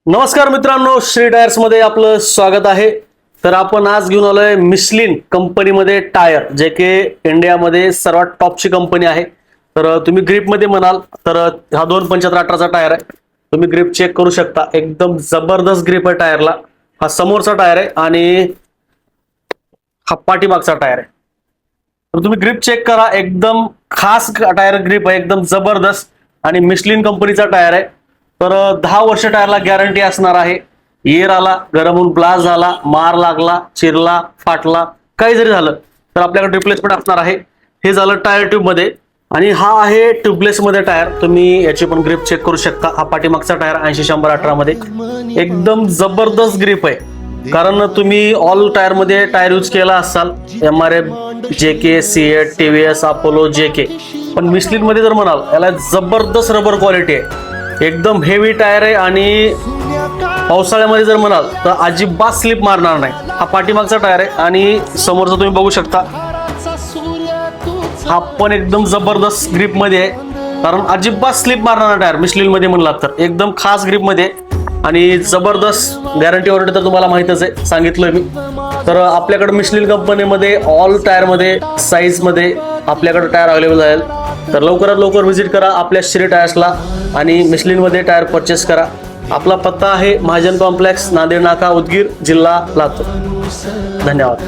नमस्कार मित्रांनो, श्री टायर्स मध्ये आपलं स्वागत आहे. तर आपण आज घेऊन आलोय मिशलिन कंपनीमध्ये टायर, जे की इंडियामध्ये सर्वात टॉपची कंपनी आहे. तर तुम्ही ग्रिप मध्ये म्हणाल तर हा 275/18चा टायर आहे. तुम्ही ग्रिप चेक करू शकता, एकदम जबरदस्त ग्रिप आहे टायरला. हा समोरचा टायर आहे आणि हा पाठीमागचा टायर आहे. तर तुम्ही ग्रिप चेक करा, एकदम खास टायर ग्रिप आहे, एकदम जबरदस्त आणि मिशलिन कंपनीचा टायर आहे. तर 10 वर्ष टायरला गॅरंटी असणार आहे. एअर आला, गरम होऊन ब्लास्ट झाला, मार लागला, चिरला, फाटला, काही जरी झालं तर आपल्याकडे रिप्लेसमेंट असणार आहे. हे झालं टायर ट्यूब मध्ये. आणि हा आहे ट्यूबलेस मध्ये टायर. तुम्ही याची पण ग्रिप चेक करू शकता. हा पाठीमागचा टायर 80/100/18 मध्ये एकदम जबरदस्त ग्रिप आहे. कारण तुम्ही ऑल टायर मध्ये टायर यूज केला असाल, MRF, JK, CEAT, TVS, Apollo, JK. पण मिशलिन मध्ये जर म्हणाल, याला जबरदस्त रबर क्वालिटी आहे, एकदम हेवी टायर आहे. आणि पावसाळ्यामध्ये जर म्हणाल तर अजिबात स्लिप मारणार नाही. हा पाठीमागचा टायर आहे आणि समोरचा तुम्ही बघू शकता, हा पण एकदम जबरदस्त ग्रिप मध्ये आहे. कारण अजिबात स्लिप मारणार टायर मिशलिन मध्ये म्हणलात तर एकदम खास ग्रिप मध्ये आणि जबरदस्त गॅरंटी वॉरंटी तर तुम्हाला माहितच आहे, सांगितलंय मी. तर आपल्याकडे मिशलिन कंपनीमध्ये ऑल टायर मध्ये साईज मध्ये आपल्याकडे टायर अवेलेबल आहे. तर लवकरात लवकर व्हिजिट करा आपल्या श्री टायर्सला आणि मिशलिन मध्ये टायर परचेस करा. आपला पत्ता आहे महाजन कॉम्प्लेक्स, नांदेड नाका, उदगीर, जिल्हा लातूर. धन्यवाद.